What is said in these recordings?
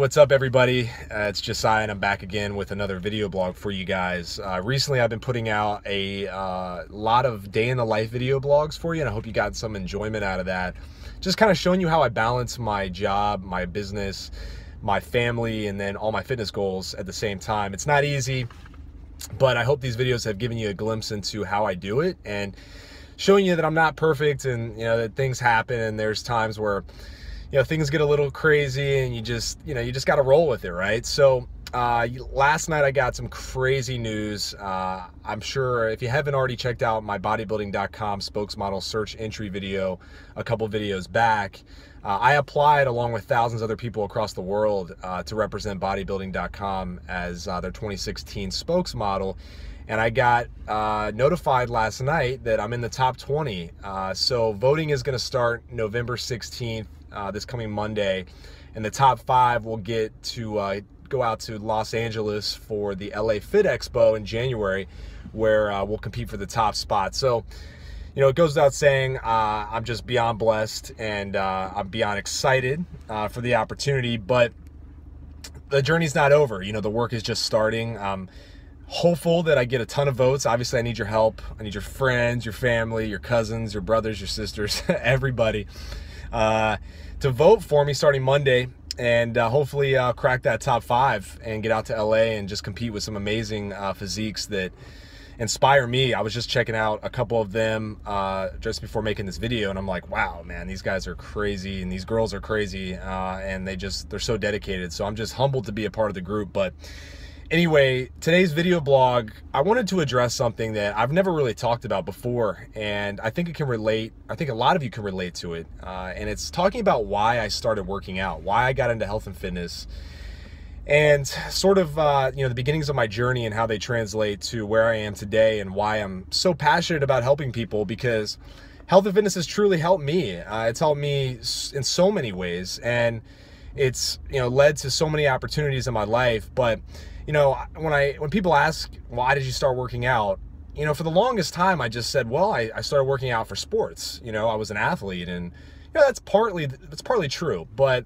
what's up everybody? It's Josiah and I'm back again with another video blog for you guys. Recently I've been putting out a lot of day in the life video blogs for you, and I hope you got some enjoyment out of that. Just kind of showing you how I balance my job, my business, my family, and then all my fitness goals at the same time. It's not easy, but I hope these videos have given you a glimpse into how I do it and showing you that I'm not perfect, and that things happen, and there's times where things get a little crazy and you just got to roll with it, right? So last night I got some crazy news. I'm sure if you haven't already checked out my bodybuilding.com spokesmodel search entry video a couple videos back, I applied along with thousands of other people across the world to represent bodybuilding.com as their 2016 spokesmodel. And I got notified last night that I'm in the top 20. So voting is going to start November 16th, this coming Monday. And the top 5 will get to go out to Los Angeles for the LA Fit Expo in January, where we'll compete for the top spot. So, it goes without saying, I'm just beyond blessed, and I'm beyond excited for the opportunity. But the journey's not over. The work is just starting. Hopeful that I get a ton of votes. Obviously I need your help. I need your friends, your family, your cousins, your brothers, your sisters, everybody to vote for me starting Monday, and hopefully crack that top 5 and get out to LA and just compete with some amazing physiques that inspire me. I was just checking out a couple of them just before making this video, and I'm like, wow, man, these guys are crazy and these girls are crazy, and they're so dedicated. So I'm just humbled to be a part of the group. But anyway, today's video blog, I wanted to address something that I've never really talked about before, and I think it can relate. I think a lot of you can relate to it, and it's talking about why I started working out, why I got into health and fitness, and sort of the beginnings of my journey and how they translate to where I am today, and why I'm so passionate about helping people, because health and fitness has truly helped me. It's helped me in so many ways, and it's led to so many opportunities in my life. But when people ask, why did you start working out? For the longest time, I just said, well, I started working out for sports. I was an athlete, and that's partly true. But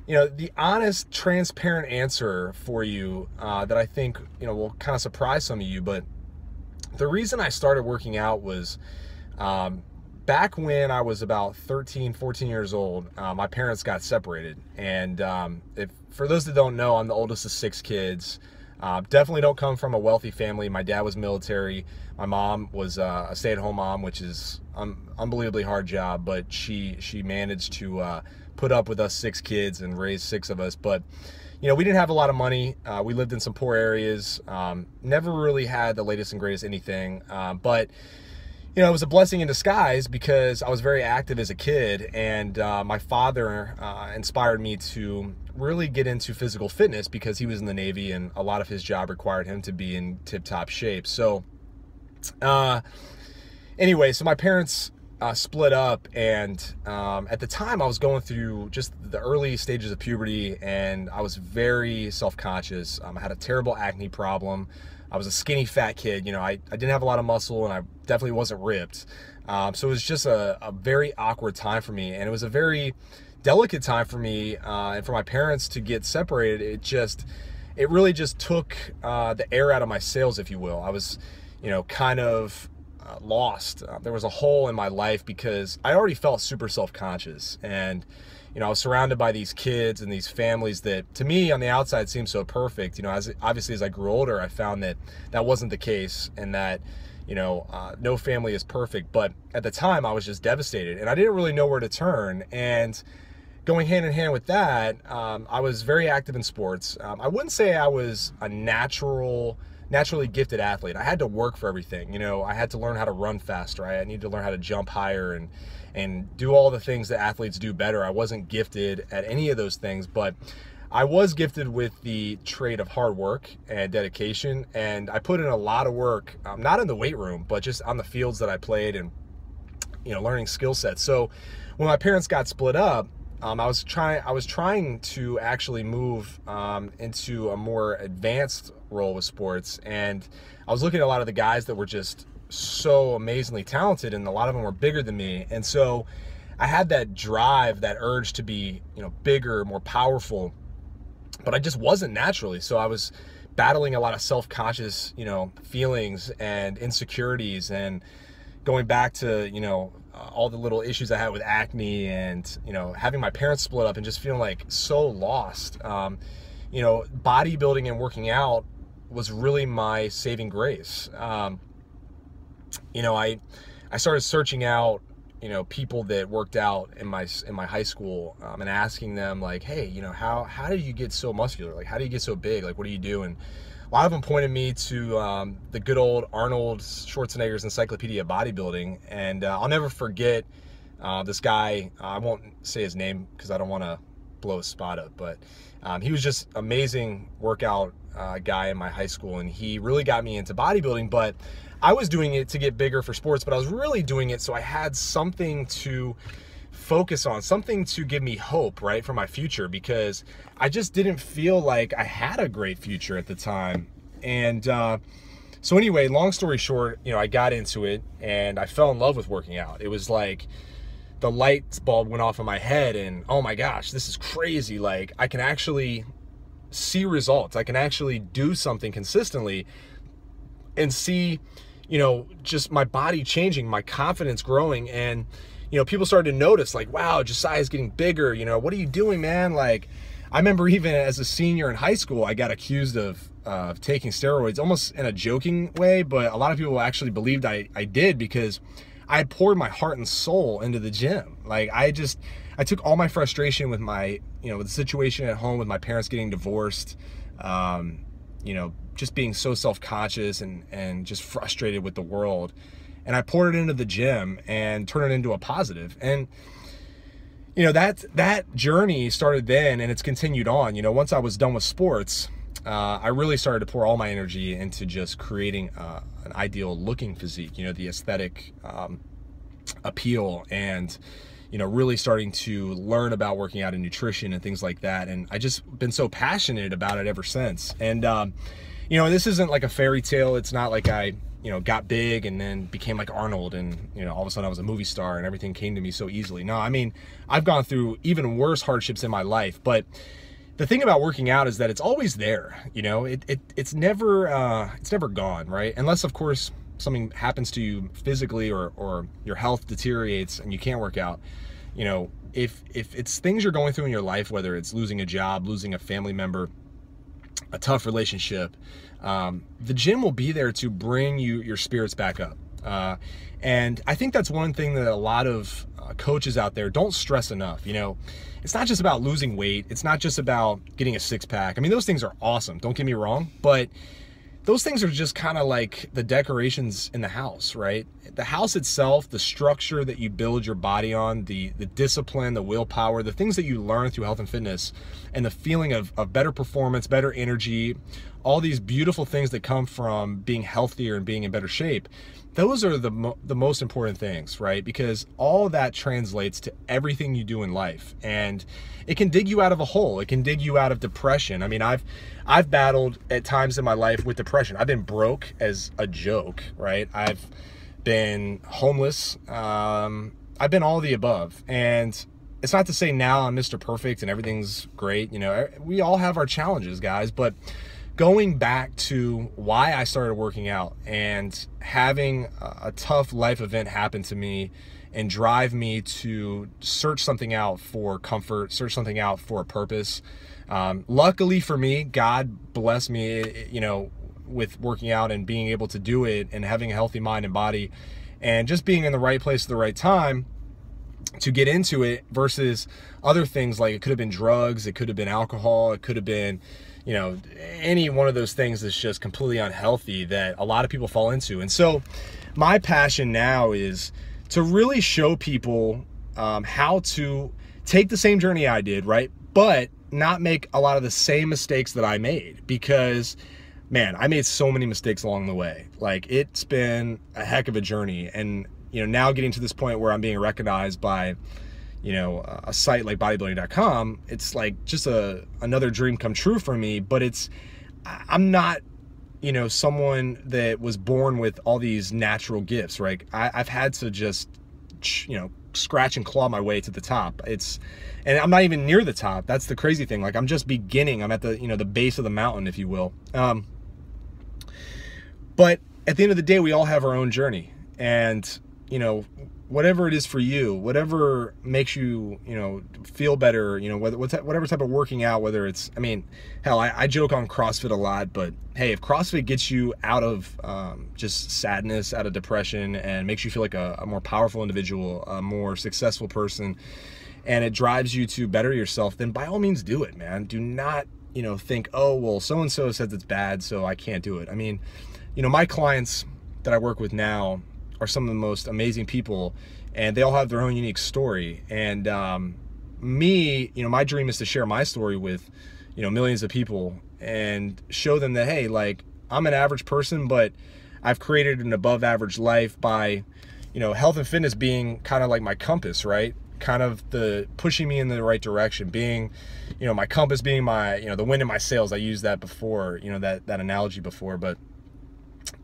the honest, transparent answer for you that I think will kind of surprise some of you. But the reason I started working out was back when I was about 13, 14 years old. My parents got separated, and for those that don't know, I'm the oldest of 6 kids. Definitely don't come from a wealthy family. My dad was military. My mom was a stay-at-home mom, which is unbelievably hard job, but she managed to put up with us 6 kids and raise 6 of us. But we didn't have a lot of money. We lived in some poor areas. Never really had the latest and greatest anything, but it was a blessing in disguise, because I was very active as a kid, and my father inspired me to really get into physical fitness, because he was in the Navy and a lot of his job required him to be in tip-top shape. So anyway, so my parents split up, and at the time I was going through just the early stages of puberty, and I was very self-conscious. I had a terrible acne problem. I was a skinny fat kid. I didn't have a lot of muscle, and I definitely wasn't ripped. So it was just a very awkward time for me, and it was a very delicate time for me, and for my parents to get separated. It really just took the air out of my sails, if you will. I was kind of lost. There was a hole in my life, because I already felt super self-conscious, and I was surrounded by these kids and these families that, to me, on the outside, seemed so perfect. Obviously, as I grew older, I found that that wasn't the case, and that, no family is perfect. But at the time, I was just devastated, and I didn't really know where to turn. And going hand in hand with that, I was very active in sports. I wouldn't say I was a naturally gifted athlete. I had to work for everything. I had to learn how to run faster. I needed to learn how to jump higher and do all the things that athletes do better. I wasn't gifted at any of those things, but I was gifted with the trait of hard work and dedication, and I put in a lot of work, not in the weight room, but just on the fields that I played, and learning skill sets. So when my parents got split up, I was trying to actually move into a more advanced role with sports, and I was looking at a lot of the guys that were just so amazingly talented, and a lot of them were bigger than me. And so I had that drive, that urge to be, bigger, more powerful, but I just wasn't naturally. So I was battling a lot of self-conscious, feelings and insecurities, and going back to, all the little issues I had with acne, and, having my parents split up and just feeling like so lost. Bodybuilding and working out was really my saving grace. I started searching out, people that worked out in my high school, and asking them like, hey, how do you get so muscular? Like, how do you get so big? Like, what do you do? And a lot of them pointed me to the good old Arnold Schwarzenegger's Encyclopedia of Bodybuilding. And I'll never forget this guy. I won't say his name because I don't want to blow his spot up, but he was just amazing workout guy in my high school, and he really got me into bodybuilding. But I was doing it to get bigger for sports, but I was really doing it so I had something to focus on, something to give me hope, right, for my future, because I just didn't feel like I had a great future at the time. And so anyway, long story short, I got into it and I fell in love with working out. It was like the light bulb went off in my head, and oh my gosh, this is crazy. Like, I can actually see results. I can actually do something consistently and see, just my body changing, my confidence growing. And, people started to notice, like, wow, Josiah's getting bigger. What are you doing, man? Like, I remember even as a senior in high school, I got accused of taking steroids, almost in a joking way, but a lot of people actually believed I did, because I had poured my heart and soul into the gym. Like, I took all my frustration with my, with the situation at home with my parents getting divorced, just being so self-conscious and just frustrated with the world. And I poured it into the gym and turned it into a positive. And, that journey started then, and it's continued on. Once I was done with sports, I really started to pour all my energy into just creating an ideal looking physique, the aesthetic appeal, and, really starting to learn about working out and nutrition and things like that. And I just been so passionate about it ever since. And, this isn't like a fairy tale. It's not like I, got big and then became like Arnold and, all of a sudden I was a movie star and everything came to me so easily. No, I mean, I've gone through even worse hardships in my life, but the thing about working out is that it's always there. It's never gone, right? Unless, of course, something happens to you physically, or your health deteriorates and you can't work out. If it's things you're going through in your life, whether it's losing a job, losing a family member, a tough relationship, the gym will be there to bring your spirits back up. And I think that's one thing that a lot of coaches out there don't stress enough. It's not just about losing weight. It's not just about getting a six-pack. I mean, those things are awesome, don't get me wrong, but those things are just kind of like the decorations in the house, right? The house itself, the structure that you build your body on, the discipline, the willpower, the things that you learn through health and fitness, and the feeling of better performance, better energy, all these beautiful things that come from being healthier and being in better shape. Those are the most important things, right? Because all that translates to everything you do in life, and it can dig you out of a hole. It can dig you out of depression. I mean, I've battled at times in my life with depression. I've been broke as a joke, right? I've been homeless. I've been all of the above, and it's not to say now I'm Mr. Perfect and everything's great. We all have our challenges, guys, but going back to why I started working out and having a tough life event happen to me and drive me to search something out for comfort, search something out for a purpose. Luckily for me, God blessed me, with working out and being able to do it and having a healthy mind and body and just being in the right place at the right time to get into it, versus other things like it could have been drugs, it could have been alcohol, it could have been, any one of those things that's just completely unhealthy that a lot of people fall into. And so my passion now is to really show people how to take the same journey I did, right? But not make a lot of the same mistakes that I made, because man, I made so many mistakes along the way. Like, it's been a heck of a journey. And, now getting to this point where I'm being recognized by, a site like bodybuilding.com, it's like just another dream come true for me. But I'm not, someone that was born with all these natural gifts, right? I've had to just, scratch and claw my way to the top. And I'm not even near the top. That's the crazy thing. Like, I'm just beginning. I'm at the, the base of the mountain, if you will. But at the end of the day, we all have our own journey. And, whatever it is for you, whatever makes you, feel better, whatever type of working out, whether it's, hell, I joke on CrossFit a lot, but hey, if CrossFit gets you out of just sadness, out of depression, and makes you feel like a more powerful individual, a more successful person, and it drives you to better yourself, then by all means do it, man. Do not, think, oh, well, so-and-so says it's bad, so I can't do it. My clients that I work with now are some of the most amazing people, and they all have their own unique story. And me, my dream is to share my story with, millions of people and show them that, hey, like, I'm an average person, but I've created an above average life by, health and fitness being kind of like my compass, right? Kind of the pushing me in the right direction, being, my compass being my, the wind in my sails. I used that before, that analogy before, but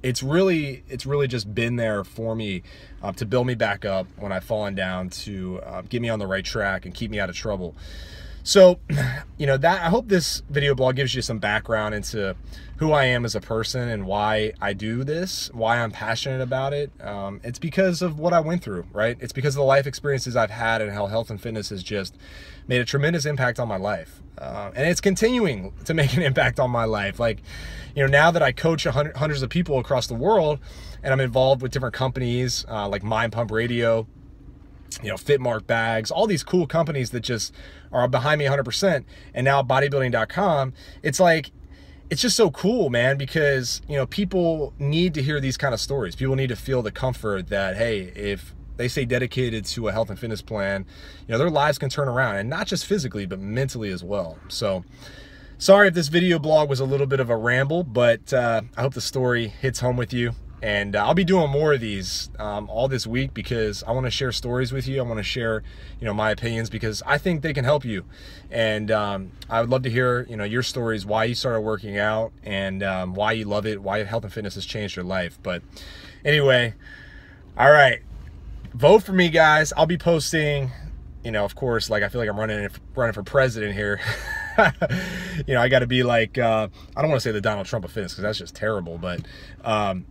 it's really just been there for me to build me back up when I've fallen down, to get me on the right track and keep me out of trouble. So, I hope this video blog gives you some background into who I am as a person and why I do this, why I'm passionate about it. It's because of what I went through, right? It's because of the life experiences I've had and how health and fitness has just made a tremendous impact on my life. And it's continuing to make an impact on my life. Like, now that I coach hundreds of people across the world, and I'm involved with different companies like Mind Pump Radio, Fitmark bags, all these cool companies that just are behind me 100%. And now bodybuilding.com, it's like, it's just so cool, man, because, people need to hear these kind of stories. People need to feel the comfort that, hey, if they stay dedicated to a health and fitness plan, their lives can turn around, and not just physically, but mentally as well. So sorry if this video blog was a little bit of a ramble, but I hope the story hits home with you. And I'll be doing more of these all this week, because I want to share stories with you. I want to share, my opinions, because I think they can help you. And I would love to hear, your stories, why you started working out, and why you love it, why health and fitness has changed your life. But anyway, all right, vote for me, guys. I'll be posting, of course, like, I feel like I'm running for president here. I got to be like, I don't want to say the Donald Trump of fitness, because that's just terrible, but I'm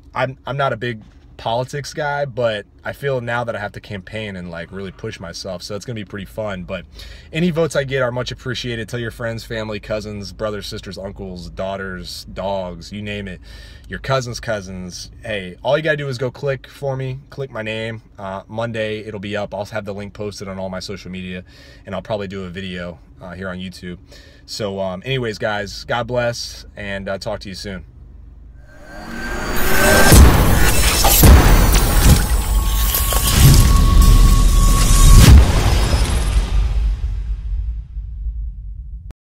not a big politics guy, but I feel now that I have to campaign and like really push myself, so it's gonna be pretty fun. But any votes I get are much appreciated. Tell your friends, family, cousins, brothers, sisters, uncles, daughters, dogs, you name it, your cousins. Hey, all you gotta do is go click for me, click my name. Monday it'll be up. I'll have the link posted on all my social media, and I'll probably do a video here on YouTube. So anyways, guys, God bless, and talk to you soon.